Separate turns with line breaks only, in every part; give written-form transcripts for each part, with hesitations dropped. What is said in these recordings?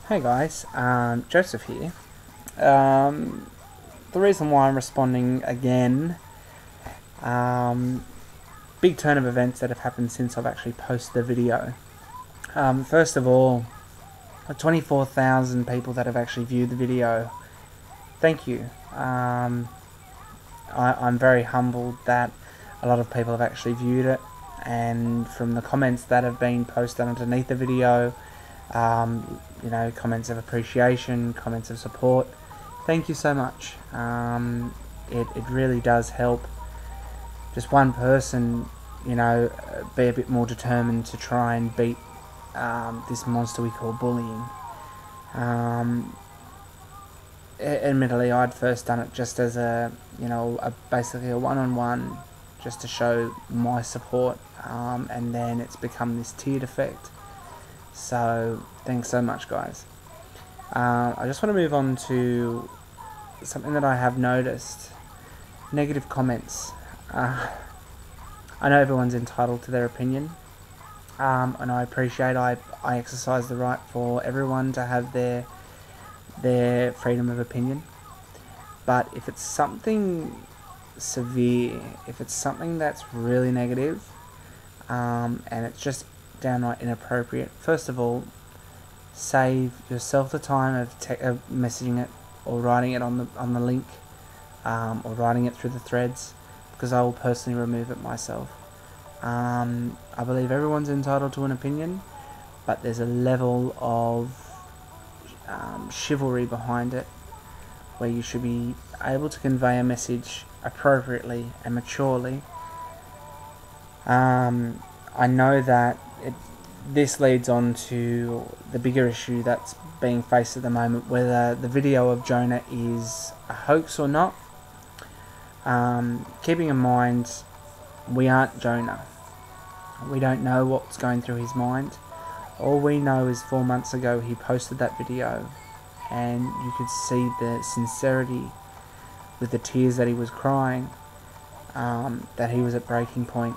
Hey guys, Joseph here. The reason why I'm responding again, big turn of events that have happened since I've actually posted the video. First of all, 24,000 people that have actually viewed the video. Thank you. I'm very humbled that a lot of people have actually viewed it, and from the comments that have been posted underneath the video, comments of appreciation, comments of support. Thank you so much. It really does help. Just one person, be a bit more determined to try and beat this monster we call bullying. Admittedly, I'd first done it just as basically a one-on-one, just to show my support, and then it's become this tiered effect. So thanks so much, guys. I just want to move on to something that I have noticed. Negative comments. I know everyone's entitled to their opinion, and I appreciate I exercise the right for everyone to have their freedom of opinion. But if it's something severe, if it's something that's really negative, and it's just downright inappropriate, first of all, save yourself the time of messaging it or writing it on the link, or writing it through the threads, because I will personally remove it myself. I believe everyone's entitled to an opinion, but there's a level of chivalry behind it, where you should be able to convey a message appropriately and maturely. I know that this leads on to the bigger issue that's being faced at the moment, whether the video of Jonah is a hoax or not. Keeping in mind, we aren't Jonah. We don't know what's going through his mind. All we know is 4 months ago he posted that video, and you could see the sincerity with the tears that he was crying, that he was at breaking point.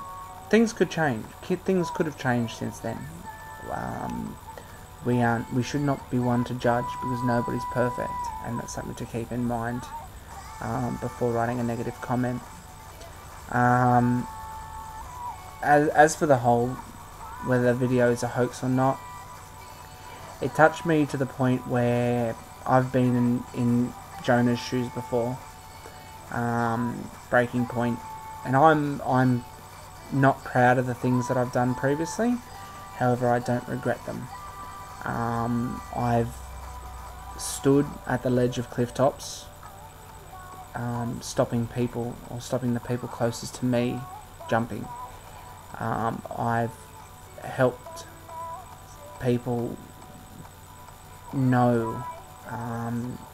Things could change. Things could have changed since then. We should not be one to judge, because nobody's perfect, and that's something to keep in mind before writing a negative comment. As for the whole, whether the video is a hoax or not, it touched me to the point where I've been in Jonah's shoes before, breaking point, and I'm not proud of the things that I've done previously. However, I don't regret them. I've stood at the ledge of cliff tops, stopping the people closest to me jumping. I've helped people know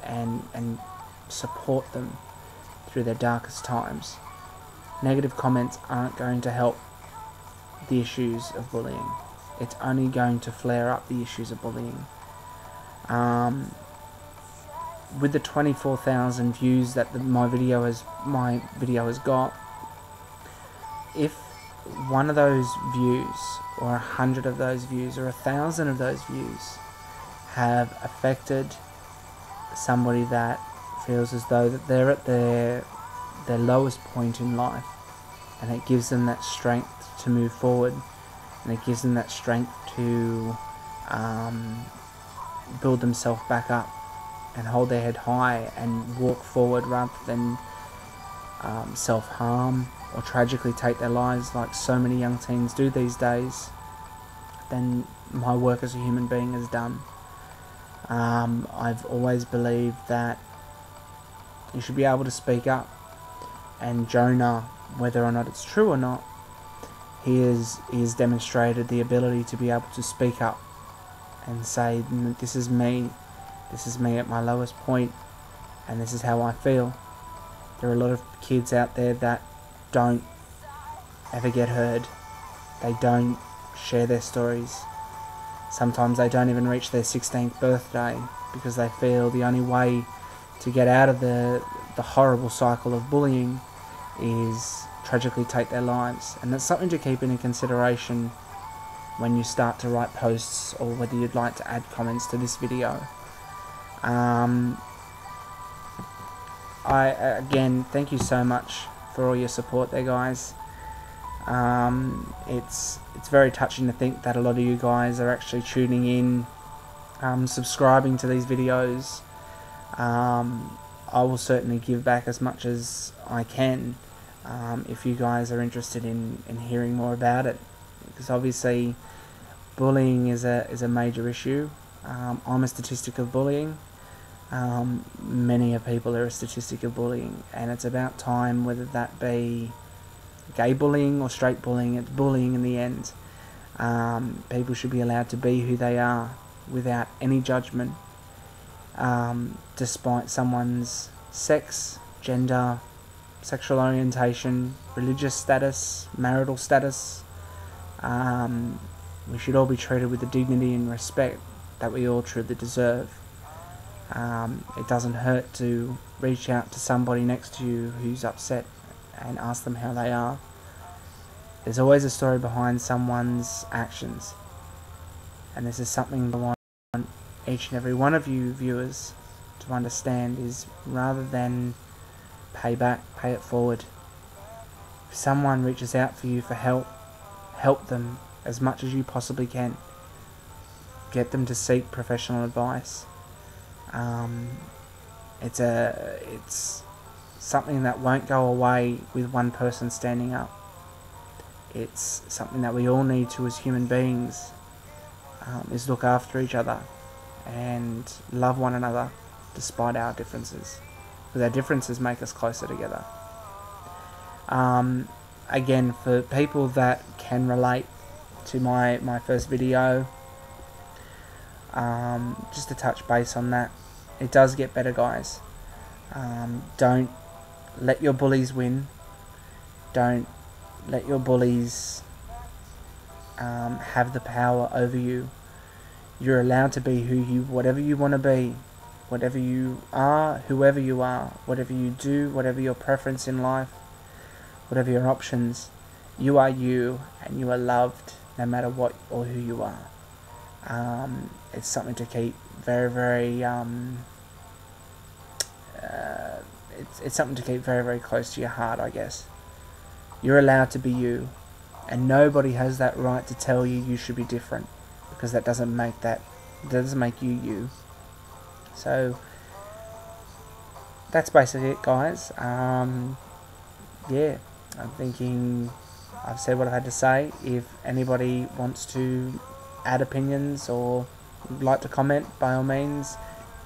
and support them through their darkest times. Negative comments aren't going to help the issues of bullying. It's only going to flare up the issues of bullying. With the 24,000 views that my video has got, if one of those views, or 100 of those views, or 1,000 of those views have affected somebody that feels as though that they're at their lowest point in life, and it gives them that strength to move forward, and it gives them that strength to build themselves back up and hold their head high and walk forward, rather than self-harm or tragically take their lives like so many young teens do these days, then my work as a human being is done. I've always believed that you should be able to speak up, and Jonah, whether or not it's true or not, he has demonstrated the ability to be able to speak up and say, this is me at my lowest point, and this is how I feel. There are a lot of kids out there that don't ever get heard. They don't share their stories. Sometimes they don't even reach their 16th birthday, because they feel the only way to get out of the horrible cycle of bullying is tragically take their lives. And that's something to keep into consideration when you start to write posts, or whether you'd like to add comments to this video. Again, thank you so much for all your support there, guys. It's very touching to think that a lot of you guys are actually tuning in, subscribing to these videos. I will certainly give back as much as I can, if you guys are interested in hearing more about it, because obviously bullying is a major issue. I'm a statistic of bullying. Many of people are a statistic of bullying, and it's about time, whether that be gay bullying or straight bullying, it's bullying in the end. People should be allowed to be who they are without any judgment, despite someone's sex, gender, sexual orientation, religious status, marital status. We should all be treated with the dignity and respect that we all truly deserve. It doesn't hurt to reach out to somebody next to you who's upset and ask them how they are. There's always a story behind someone's actions, and this is something I want each and every one of you viewers to understand, is rather than pay back, pay it forward. If someone reaches out for you for help, help them as much as you possibly can. Get them to seek professional advice. It's something that won't go away with one person standing up. It's something that we all need to, as human beings, is look after each other and love one another despite our differences, because our differences make us closer together. Again, for people that can relate to my first video, just to touch base on that, it does get better, guys. Don't let your bullies win. Don't let your bullies have the power over you. You're allowed to be whatever you want to be, whatever you are, whoever you are, whatever you do, whatever your preference in life, whatever your options. You are you, and you are loved no matter what or who you are. It's something to keep very, very it's something to keep very, very close to your heart, I guess. You're allowed to be you, and nobody has that right to tell you you should be different, because that doesn't make you you. So that's basically it, guys. Yeah, I'm thinking I've said what I had to say. If anybody wants to add opinions or would like to comment, by all means,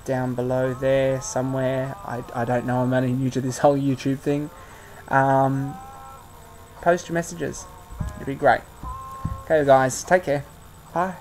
down below there somewhere. I don't know, I'm only new to this whole YouTube thing. Post your messages, it'd be great. Okay guys, take care, bye.